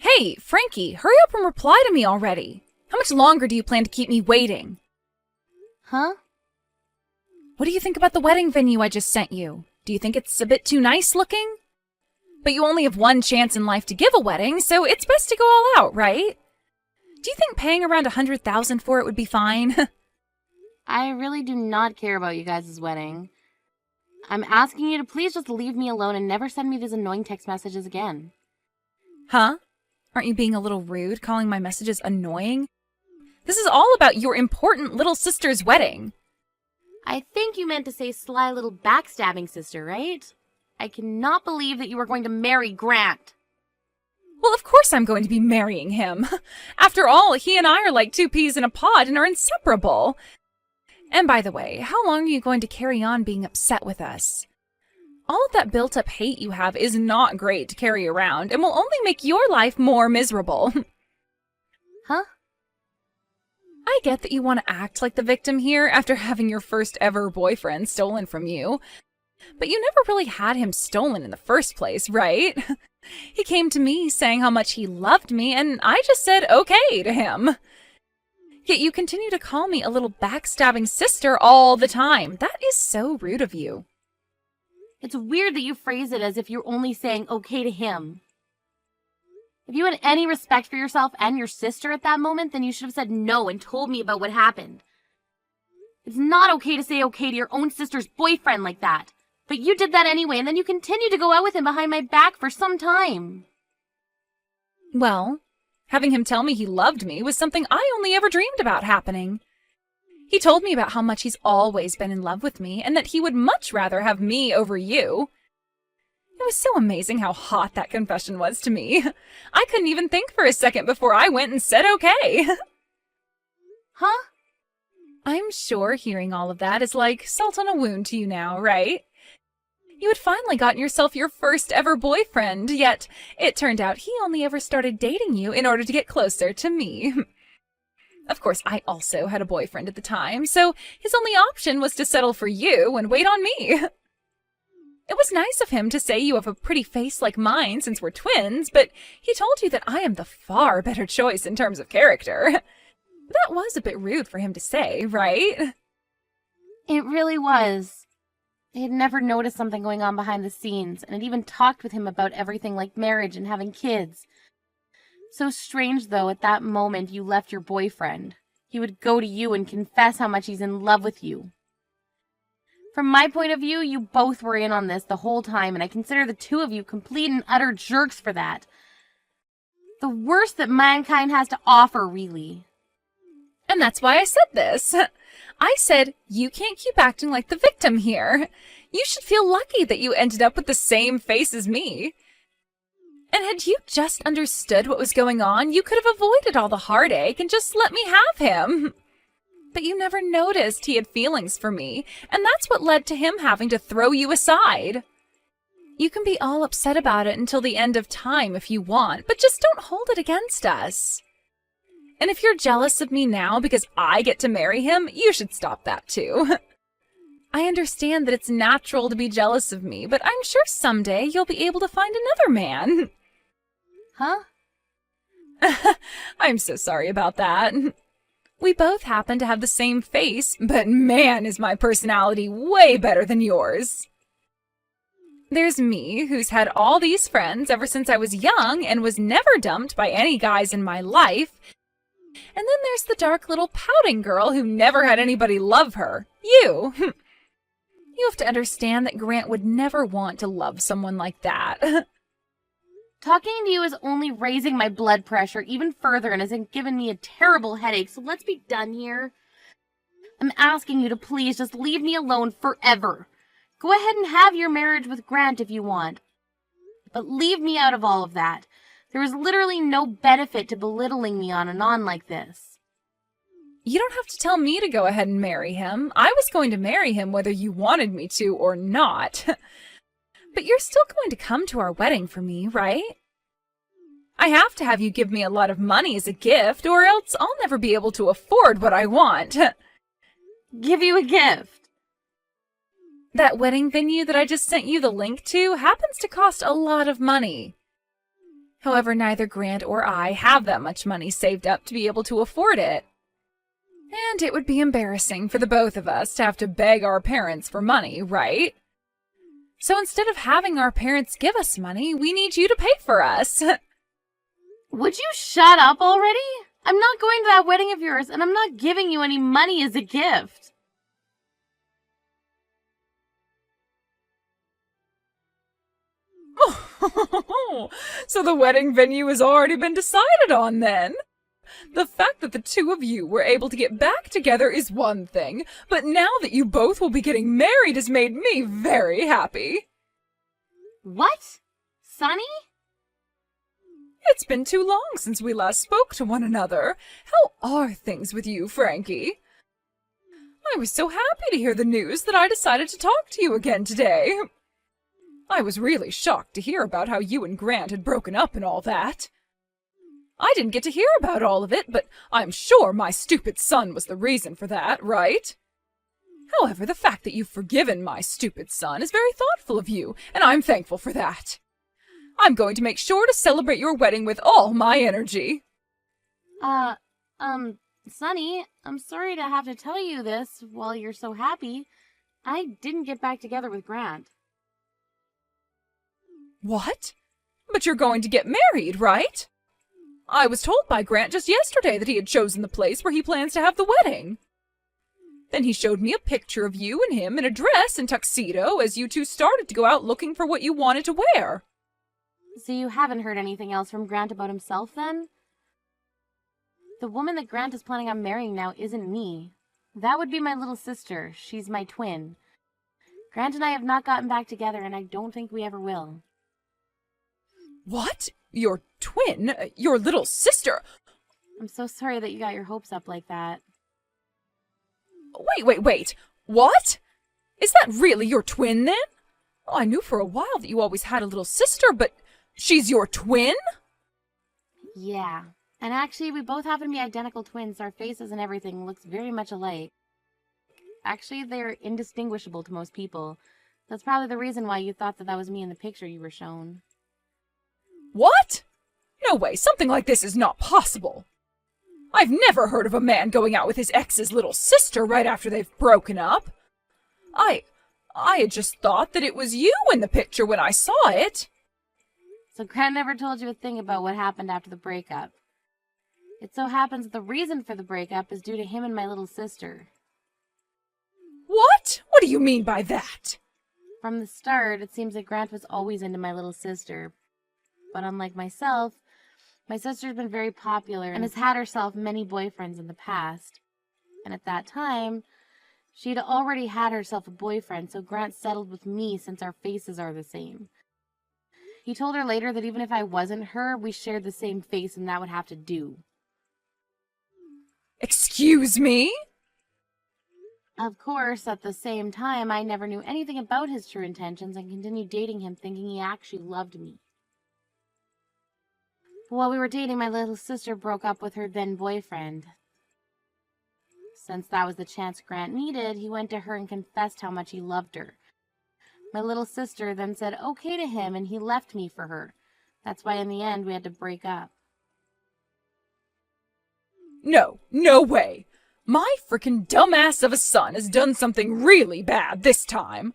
Hey, Frankie, hurry up and reply to me already. How much longer do you plan to keep me waiting? Huh? What do you think about the wedding venue I just sent you? Do you think it's a bit too nice looking? But you only have one chance in life to give a wedding, so it's best to go all out, right? Do you think paying around $100,000 for it would be fine? I really do not care about you guys' wedding. I'm asking you to please just leave me alone and never send me these annoying text messages again. Huh? Aren't you being a little rude, calling my messages annoying? This is all about your important little sister's wedding. I think you meant to say sly little backstabbing sister, right? I cannot believe that you are going to marry Grant. Well, of course I'm going to be marrying him. After all, he and I are like two peas in a pod and are inseparable. And by the way, how long are you going to carry on being upset with us? All of that built-up hate you have is not great to carry around and will only make your life more miserable. Huh? I get that you want to act like the victim here after having your first ever boyfriend stolen from you. But you never really had him stolen in the first place, right? He came to me saying how much he loved me, and I just said okay to him. Yet you continue to call me a little backstabbing sister all the time. That is so rude of you. It's weird that you phrase it as if you're only saying okay to him. If you had any respect for yourself and your sister at that moment, then you should have said no and told me about what happened. It's not okay to say okay to your own sister's boyfriend like that. But you did that anyway, and then you continued to go out with him behind my back for some time. Well, having him tell me he loved me was something I only ever dreamed about happening. He told me about how much he's always been in love with me and that he would much rather have me over you. It was so amazing how hot that confession was to me. I couldn't even think for a second before I went and said okay. Huh? I'm sure hearing all of that is like salt on a wound to you now, right? You had finally gotten yourself your first ever boyfriend, yet it turned out he only ever started dating you in order to get closer to me. Of course, I also had a boyfriend at the time, so his only option was to settle for you and wait on me. It was nice of him to say you have a pretty face like mine since we're twins, but he told you that I am the far better choice in terms of character. That was a bit rude for him to say, right? It really was. I had never noticed something going on behind the scenes, and had even talked with him about everything like marriage and having kids. So strange, though, at that moment you left your boyfriend. He would go to you and confess how much he's in love with you. From my point of view, you both were in on this the whole time, and I consider the two of you complete and utter jerks for that. The worst that mankind has to offer, really. And that's why I said this. I said, you can't keep acting like the victim here. You should feel lucky that you ended up with the same face as me. And had you just understood what was going on, you could have avoided all the heartache and just let me have him. But you never noticed he had feelings for me, and that's what led to him having to throw you aside. You can be all upset about it until the end of time if you want, but just don't hold it against us. And if you're jealous of me now because I get to marry him, you should stop that too. I understand that it's natural to be jealous of me, but I'm sure someday you'll be able to find another man. Huh? I'm so sorry about that. We both happen to have the same face, but man, is my personality way better than yours. There's me, who's had all these friends ever since I was young and was never dumped by any guys in my life. And then there's the dark little pouting girl who never had anybody love her. You. You have to understand that Grant would never want to love someone like that. Talking to you is only raising my blood pressure even further and has given me a terrible headache, so let's be done here. I'm asking you to please just leave me alone forever. Go ahead and have your marriage with Grant if you want. But leave me out of all of that. There is literally no benefit to belittling me on and on like this. You don't have to tell me to go ahead and marry him. I was going to marry him whether you wanted me to or not. But you're still going to come to our wedding for me, right? I have to have you give me a lot of money as a gift, or else I'll never be able to afford what I want. Give you a gift? That wedding venue that I just sent you the link to happens to cost a lot of money. However, neither Grant or I have that much money saved up to be able to afford it. And it would be embarrassing for the both of us to have to beg our parents for money, right? So instead of having our parents give us money, we need you to pay for us. Would you shut up already? I'm not going to that wedding of yours, and I'm not giving you any money as a gift. So the wedding venue has already been decided on then? The fact that the two of you were able to get back together is one thing, but now that you both will be getting married has made me very happy. What? Sonny? It's been too long since we last spoke to one another. How are things with you, Frankie? I was so happy to hear the news that I decided to talk to you again today. I was really shocked to hear about how you and Grant had broken up and all that. I didn't get to hear about all of it, but I'm sure my stupid son was the reason for that, right? However, the fact that you've forgiven my stupid son is very thoughtful of you, and I'm thankful for that. I'm going to make sure to celebrate your wedding with all my energy. Sonny, I'm sorry to have to tell you this while you're so happy. I didn't get back together with Grant. What? But you're going to get married, right? I was told by Grant just yesterday that he had chosen the place where he plans to have the wedding. Then he showed me a picture of you and him in a dress and tuxedo as you two started to go out looking for what you wanted to wear. So you haven't heard anything else from Grant about himself, then? The woman that Grant is planning on marrying now isn't me. That would be my little sister. She's my twin. Grant and I have not gotten back together, and I don't think we ever will. What? Your twin? Your little sister? I'm so sorry that you got your hopes up like that. Wait. What? Is that really your twin, then? Oh, I knew for a while that you always had a little sister, but she's your twin? Yeah. And actually, we both happen to be identical twins. Our faces and everything looks very much alike. Actually, they're indistinguishable to most people. That's probably the reason why you thought that was me in the picture you were shown. What? No way, something like this is not possible. I've never heard of a man going out with his ex's little sister right after they've broken up. I had just thought that it was you in the picture when I saw it. So Grant never told you a thing about what happened after the breakup. It so happens that the reason for the breakup is due to him and my little sister. What? What do you mean by that? From the start, it seems that Grant was always into my little sister. But unlike myself, my sister's been very popular and has had herself many boyfriends in the past. And at that time, she'd already had herself a boyfriend, so Grant settled with me since our faces are the same. He told her later that even if I wasn't her, we shared the same face and that would have to do. Excuse me? Of course, at the same time, I never knew anything about his true intentions and continued dating him thinking he actually loved me. While we were dating, my little sister broke up with her then boyfriend. Since that was the chance Grant needed, he went to her and confessed how much he loved her. My little sister then said okay to him and he left me for her. That's why in the end we had to break up. No way. My frickin' dumbass of a son has done something really bad this time.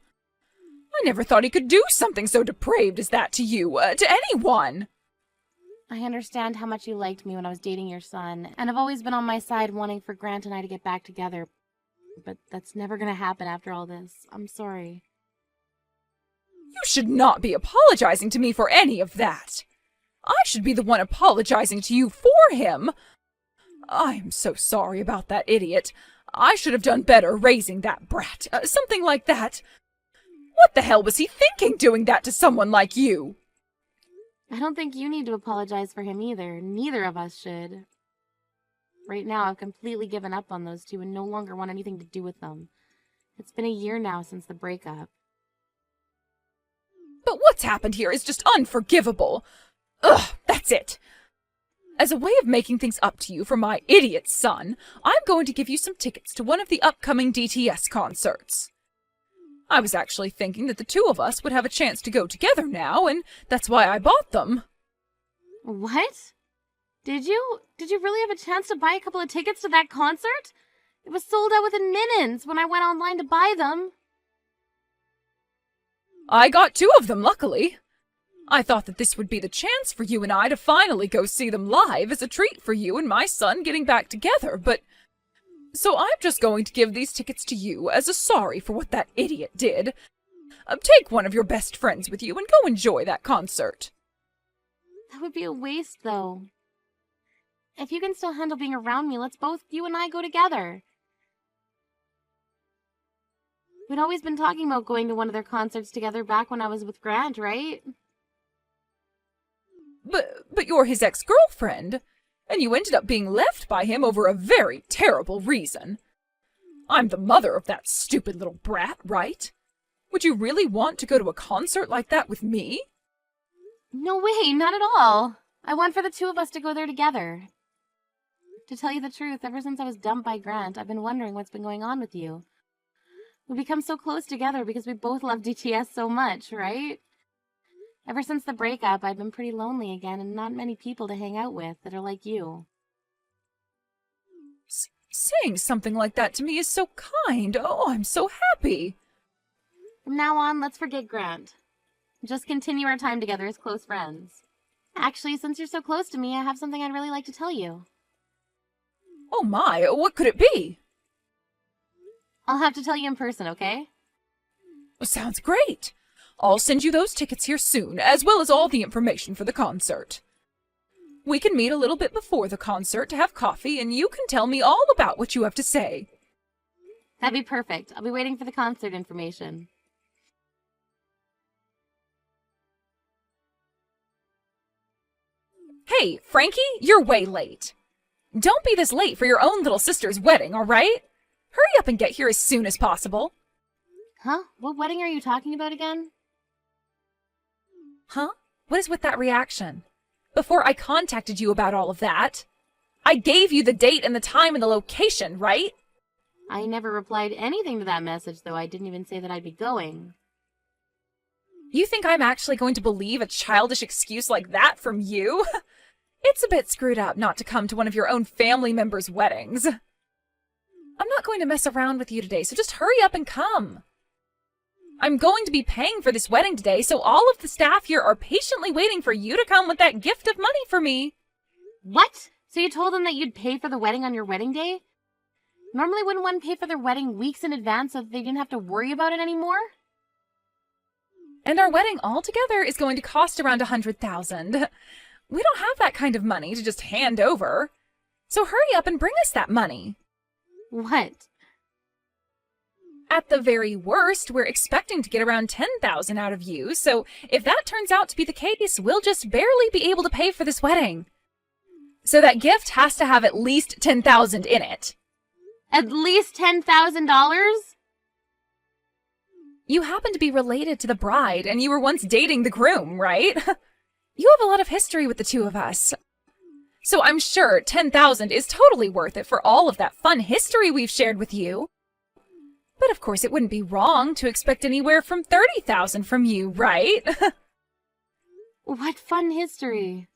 I never thought he could do something so depraved as that to you, to anyone. I understand how much you liked me when I was dating your son, and have always been on my side wanting for Grant and I to get back together. But that's never gonna happen after all this. I'm sorry. You should not be apologizing to me for any of that. I should be the one apologizing to you for him. I am so sorry about that idiot. I should have done better raising that brat. Something like that. What the hell was he thinking doing that to someone like you? I don't think you need to apologize for him either. Neither of us should. Right now, I've completely given up on those two and no longer want anything to do with them. It's been a year now since the breakup. But what's happened here is just unforgivable. Ugh, that's it. As a way of making things up to you for my idiot son, I'm going to give you some tickets to one of the upcoming DTS concerts. I was actually thinking that the two of us would have a chance to go together now, and that's why I bought them. What? Did you? Did you really have a chance to buy a couple of tickets to that concert? It was sold out within minutes when I went online to buy them. I got 2 of them, luckily. I thought that this would be the chance for you and I to finally go see them live as a treat for you and my son getting back together, but... So I'm just going to give these tickets to you as a sorry for what that idiot did. Take one of your best friends with you and go enjoy that concert. That would be a waste, though. If you can still handle being around me, let's both, you and I, go together. We'd always been talking about going to one of their concerts together back when I was with Grant, right? But you're his ex-girlfriend, and you ended up being left by him over a very terrible reason. I'm the mother of that stupid little brat, right? Would you really want to go to a concert like that with me? No way, not at all. I want for the 2 of us to go there together. To tell you the truth, ever since I was dumped by Grant, I've been wondering what's been going on with you. We become so close together because we both love DTS so much, right? Ever since the breakup, I've been pretty lonely again and not many people to hang out with that are like you. Saying something like that to me is so kind. Oh, I'm so happy. From now on, let's forget Grant. Just continue our time together as close friends. Actually, since you're so close to me, I have something I'd really like to tell you. Oh my, what could it be? I'll have to tell you in person, okay? Sounds great. I'll send you those tickets here soon, as well as all the information for the concert. We can meet a little bit before the concert to have coffee, and you can tell me all about what you have to say. That'd be perfect. I'll be waiting for the concert information. Hey, Frankie, you're way late. Don't be this late for your own little sister's wedding, all right? Hurry up and get here as soon as possible. Huh? What wedding are you talking about again? Huh? What is with that reaction? Before I contacted you about all of that, I gave you the date and the time and the location, right? I never replied anything to that message, though. I didn't even say that I'd be going. You think I'm actually going to believe a childish excuse like that from you? It's a bit screwed up not to come to one of your own family members' weddings. I'm not going to mess around with you today, so just hurry up and come. I'm going to be paying for this wedding today, so all of the staff here are patiently waiting for you to come with that gift of money for me. What? So you told them that you'd pay for the wedding on your wedding day? Normally wouldn't one pay for their wedding weeks in advance so that they didn't have to worry about it anymore? And our wedding altogether is going to cost around $100,000. We don't have that kind of money to just hand over. So hurry up and bring us that money. What? At the very worst, we're expecting to get around $10,000 out of you, so if that turns out to be the case, we'll just barely be able to pay for this wedding. So that gift has to have at least $10,000 in it. At least $10,000? You happen to be related to the bride, and you were once dating the groom, right? You have a lot of history with the 2 of us. So I'm sure $10,000 is totally worth it for all of that fun history we've shared with you. But of course it wouldn't be wrong to expect anywhere from $30,000 from you, right? What fun history.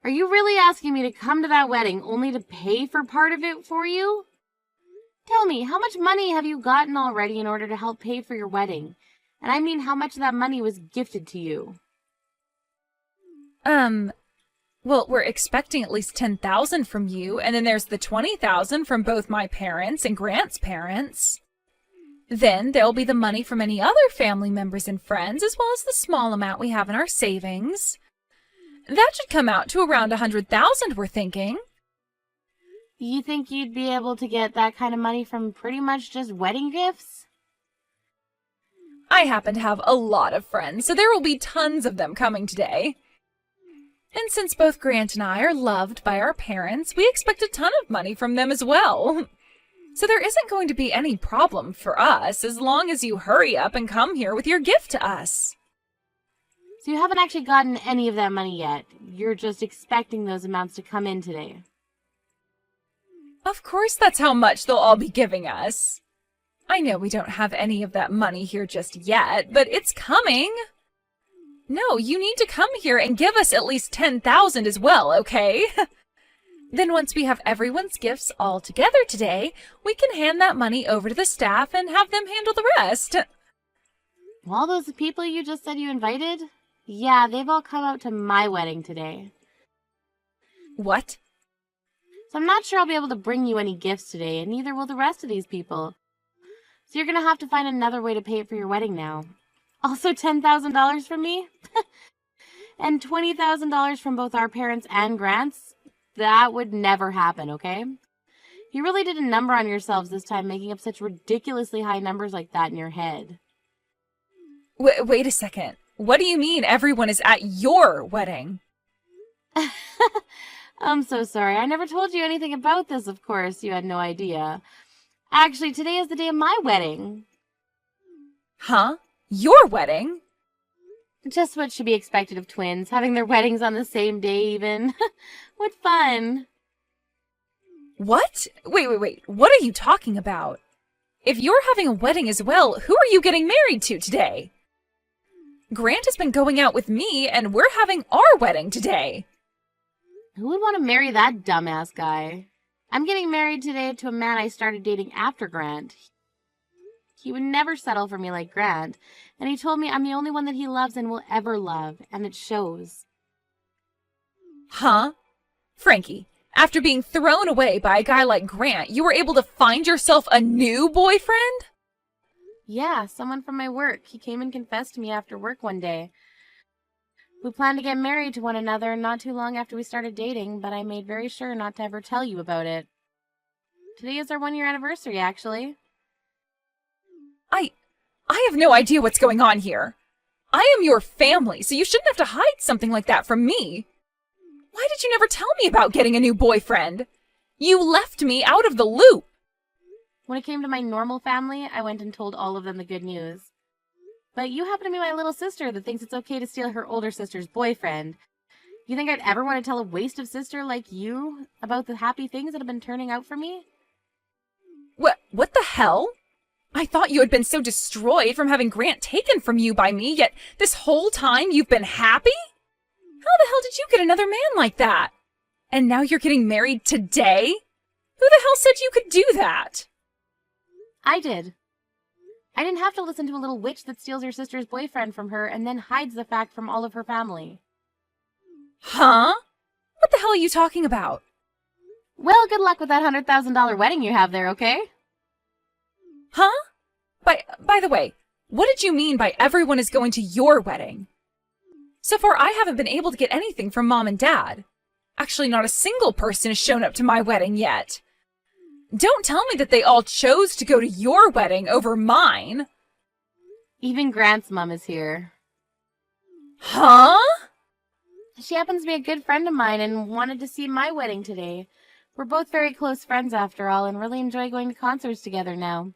Are you really asking me to come to that wedding only to pay for part of it for you? Tell me, how much money have you gotten already in order to help pay for your wedding? And I mean how much of that money was gifted to you. Well, we're expecting at least $10,000 from you, and then there's the $20,000 from both my parents and Grant's parents. Then there'll be the money from any other family members and friends, as well as the small amount we have in our savings. That should come out to around $100,000, we're thinking. You think you'd be able to get that kind of money from pretty much just wedding gifts? I happen to have a lot of friends, so there will be tons of them coming today. And since both Grant and I are loved by our parents, we expect a ton of money from them as well. So there isn't going to be any problem for us as long as you hurry up and come here with your gift to us. So you haven't actually gotten any of that money yet. You're just expecting those amounts to come in today. Of course that's how much they'll all be giving us. I know we don't have any of that money here just yet, but it's coming. No, you need to come here and give us at least 10,000 as well, okay? Then once we have everyone's gifts all together today, we can hand that money over to the staff and have them handle the rest. All those people you just said you invited? Yeah, they've all come out to my wedding today. What? So I'm not sure I'll be able to bring you any gifts today, and neither will the rest of these people. So you're going to have to find another way to pay for your wedding now. Also $10,000 from me? And $20,000 from both our parents and Grant's? That would never happen, okay? You really did a number on yourselves this time, making up such ridiculously high numbers like that in your head. Wait a second. What do you mean everyone is at your wedding? I'm so sorry. I never told you anything about this, of course. You had no idea. Actually, today is the day of my wedding. Huh? Your wedding? Just what should be expected of twins, having their weddings on the same day even. What fun. What? Wait. What are you talking about? If you're having a wedding as well, who are you getting married to today? Grant has been going out with me, and we're having our wedding today. Who would want to marry that dumbass guy? I'm getting married today to a man I started dating after Grant. He would never settle for me like Grant, and he told me I'm the only one that he loves and will ever love, and it shows. Huh? Frankie, after being thrown away by a guy like Grant, you were able to find yourself a new boyfriend? Yeah, someone from my work. He came and confessed to me after work one day. We planned to get married to one another not too long after we started dating, but I made very sure not to ever tell you about it. Today is our 1-year anniversary, actually. I have no idea what's going on here. I am your family, so you shouldn't have to hide something like that from me. Why did you never tell me about getting a new boyfriend? You left me out of the loop. When it came to my normal family, I went and told all of them the good news. But you happen to be my little sister that thinks it's okay to steal her older sister's boyfriend. You think I'd ever want to tell a wasted sister like you about the happy things that have been turning out for me? What the hell? I thought you had been so destroyed from having Grant taken from you by me, yet this whole time you've been happy? How the hell did you get another man like that? And now you're getting married today? Who the hell said you could do that? I did. I didn't have to listen to a little witch that steals your sister's boyfriend from her and then hides the fact from all of her family. Huh? What the hell are you talking about? Well, good luck with that $100,000 wedding you have there, okay? Huh? By the way, what did you mean by everyone is going to your wedding? So far, I haven't been able to get anything from Mom and Dad. Actually, not a single person has shown up to my wedding yet. Don't tell me that they all chose to go to your wedding over mine. Even Grant's mom is here. Huh? She happens to be a good friend of mine and wanted to see my wedding today. We're both very close friends after all and really enjoy going to concerts together now.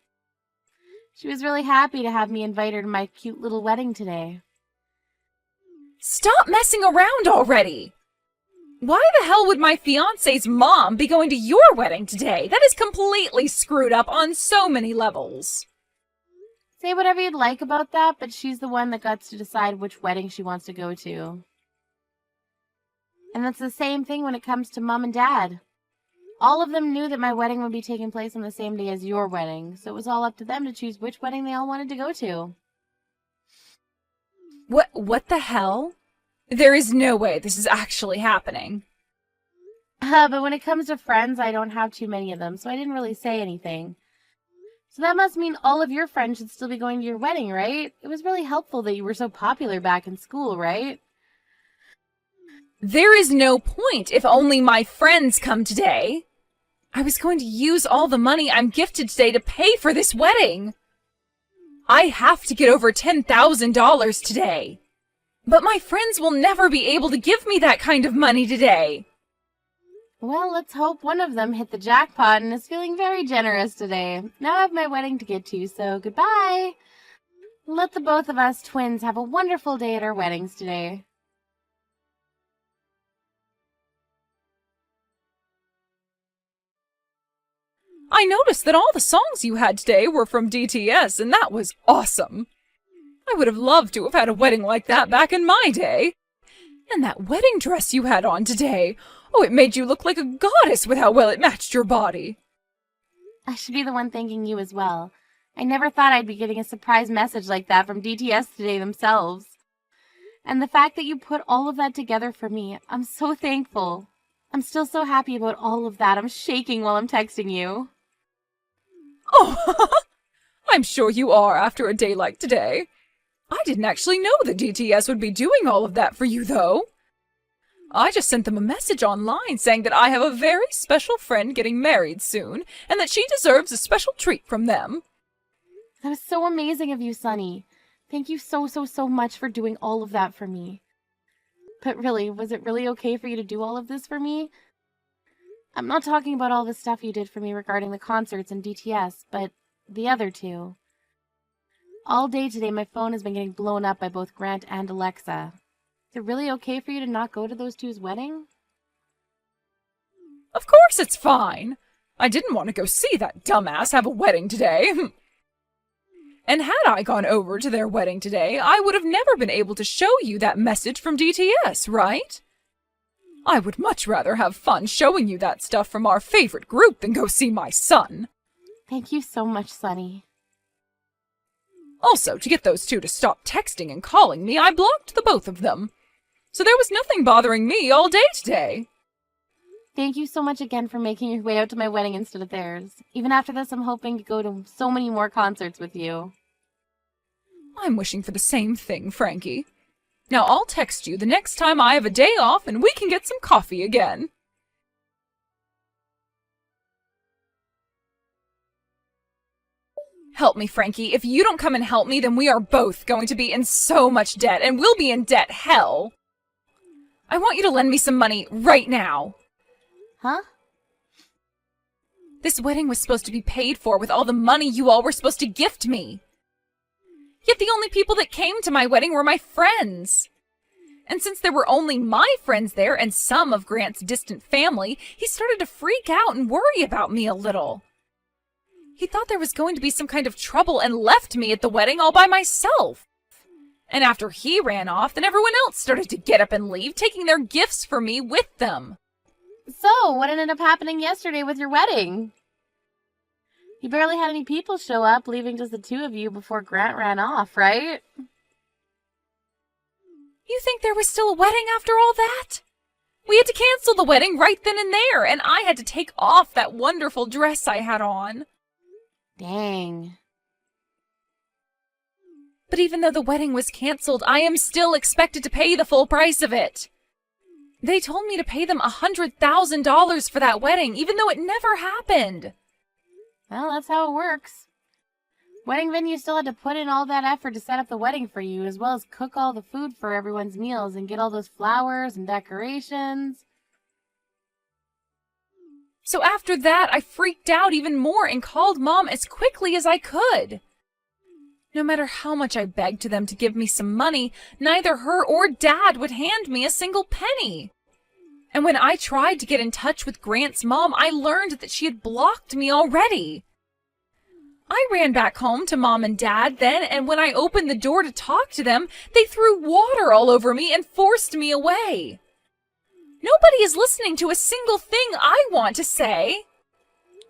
She was really happy to have me invite her to my cute little wedding today. Stop messing around already! Why the hell would my fiancé's mom be going to your wedding today? That is completely screwed up on so many levels. Say whatever you'd like about that, but she's the one that gets to decide which wedding she wants to go to. And that's the same thing when it comes to Mom and Dad. All of them knew that my wedding would be taking place on the same day as your wedding, so it was all up to them to choose which wedding they all wanted to go to. What the hell? There is no way this is actually happening. But when it comes to friends, I don't have too many of them, so I didn't really say anything. So that must mean all of your friends should still be going to your wedding, right? It was really helpful that you were so popular back in school, right? There is no point if only my friends come today. I was going to use all the money I'm gifted today to pay for this wedding. I have to get over $10,000 today. But my friends will never be able to give me that kind of money today. Well, let's hope one of them hit the jackpot and is feeling very generous today. Now I have my wedding to get to, so goodbye. Let the both of us twins have a wonderful day at our weddings today. I noticed that all the songs you had today were from DTS, and that was awesome. I would have loved to have had a wedding like that back in my day. And that wedding dress you had on today. Oh, it made you look like a goddess with how well it matched your body. I should be the one thanking you as well. I never thought I'd be getting a surprise message like that from DTS today themselves. And the fact that you put all of that together for me, I'm so thankful. I'm still so happy about all of that. I'm shaking while I'm texting you. Oh, I'm sure you are after a day like today. I didn't actually know that DTS would be doing all of that for you, though. I just sent them a message online saying that I have a very special friend getting married soon, and that she deserves a special treat from them. That was so amazing of you, Sunny. Thank you so much for doing all of that for me. But really, was it really okay for you to do all of this for me? I'm not talking about all the stuff you did for me regarding the concerts and DTS, but the other two. All day today, my phone has been getting blown up by both Grant and Alexa. Is it really okay for you to not go to those two's wedding? Of course it's fine. I didn't want to go see that dumbass have a wedding today. And had I gone over to their wedding today, I would have never been able to show you that message from DTS, right? I would much rather have fun showing you that stuff from our favorite group than go see my son. Thank you so much, Sunny. Also, to get those two to stop texting and calling me, I blocked the both of them. So there was nothing bothering me all day today. Thank you so much again for making your way out to my wedding instead of theirs. Even after this, I'm hoping to go to so many more concerts with you. I'm wishing for the same thing, Frankie. Now I'll text you the next time I have a day off and we can get some coffee again. Help me, Frankie. If you don't come and help me, then we are both going to be in so much debt, and we'll be in debt hell. I want you to lend me some money right now. Huh? This wedding was supposed to be paid for with all the money you all were supposed to gift me. Yet the only people that came to my wedding were my friends. And since there were only my friends there and some of Grant's distant family, he started to freak out and worry about me a little. He thought there was going to be some kind of trouble and left me at the wedding all by myself. And after he ran off, then everyone else started to get up and leave, taking their gifts for me with them. So, what ended up happening yesterday with your wedding? You barely had any people show up, leaving just the two of you before Grant ran off, right? You think there was still a wedding after all that? We had to cancel the wedding right then and there, and I had to take off that wonderful dress I had on. Dang. But even though the wedding was canceled, I am still expected to pay the full price of it. They told me to pay them $100,000 for that wedding, even though it never happened. Well, that's how it works. Wedding venue still had to put in all that effort to set up the wedding for you, as well as cook all the food for everyone's meals and get all those flowers and decorations. So after that, I freaked out even more and called Mom as quickly as I could. No matter how much I begged to them to give me some money, neither her or Dad would hand me a single penny. And when I tried to get in touch with Grant's mom, I learned that she had blocked me already. I ran back home to Mom and Dad then, and when I opened the door to talk to them, they threw water all over me and forced me away. Nobody is listening to a single thing I want to say.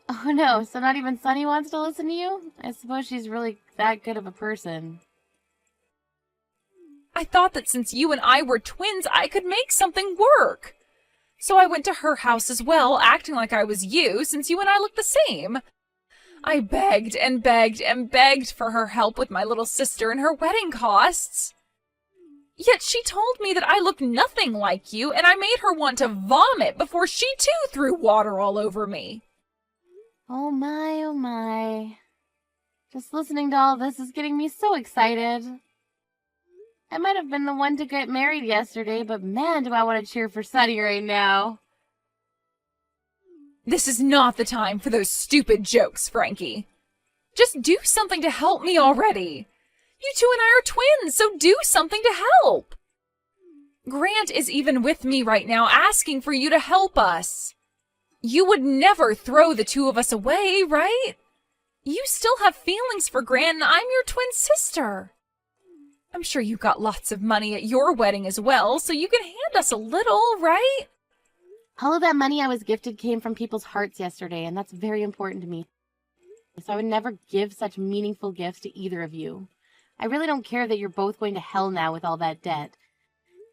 Oh no, so not even Sunny wants to listen to you? I suppose she's really that good of a person. I thought that since you and I were twins, I could make something work. So I went to her house as well, acting like I was you, since you and I look the same. I begged and begged and begged for her help with my little sister and her wedding costs. Yet she told me that I looked nothing like you, and I made her want to vomit before she too threw water all over me. Oh my, oh my. Just listening to all this is getting me so excited. I might have been the one to get married yesterday, but man, do I want to cheer for Sunny right now. This is not the time for those stupid jokes, Frankie. Just do something to help me already. You two and I are twins, so do something to help. Grant is even with me right now, asking for you to help us. You would never throw the two of us away, right? You still have feelings for Grant, and I'm your twin sister. I'm sure you got lots of money at your wedding as well, so you can hand us a little, right? All of that money I was gifted came from people's hearts yesterday, and that's very important to me. So I would never give such meaningful gifts to either of you. I really don't care that you're both going to hell now with all that debt.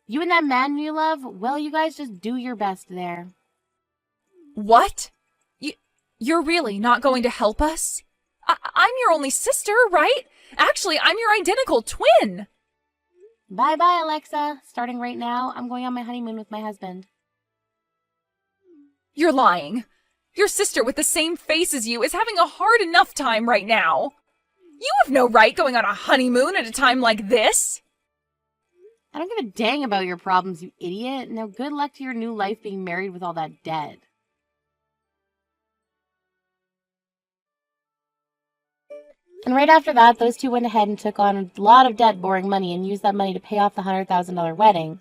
You and that man you love, well, you guys just do your best there. What? You're really not going to help us? I'm your only sister, right? Actually, I'm your identical twin. Bye-bye, Alexa. Starting right now, I'm going on my honeymoon with my husband. You're lying. Your sister with the same face as you is having a hard enough time right now. You have no right going on a honeymoon at a time like this. I don't give a dang about your problems, you idiot. Now good luck to your new life being married with all that debt. And right after that, those two went ahead and took on a lot of debt, borrowing money, and used that money to pay off the $100,000 wedding.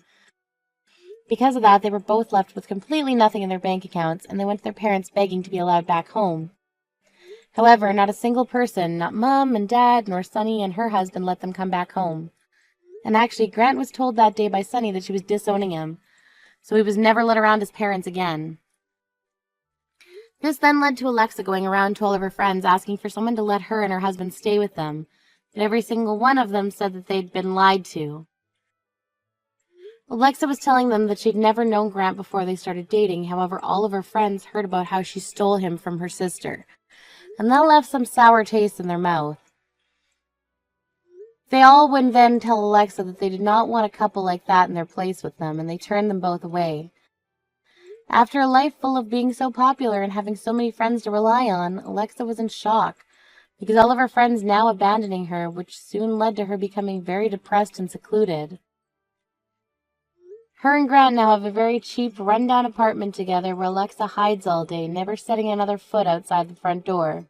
Because of that, they were both left with completely nothing in their bank accounts, and they went to their parents begging to be allowed back home. However, not a single person, not Mom and Dad, nor Sunny and her husband, let them come back home. And actually, Grant was told that day by Sunny that she was disowning him, so he was never let around his parents again. This then led to Alexa going around to all of her friends asking for someone to let her and her husband stay with them, but every single one of them said that they'd been lied to. Alexa was telling them that she'd never known Grant before they started dating. However, all of her friends heard about how she stole him from her sister, and that left some sour taste in their mouth. They all would then tell Alexa that they did not want a couple like that in their place with them, and they turned them both away. After a life full of being so popular and having so many friends to rely on, Alexa was in shock, because all of her friends now abandoning her, which soon led to her becoming very depressed and secluded. Her and Grant now have a very cheap, run-down apartment together where Alexa hides all day, never setting another foot outside the front door.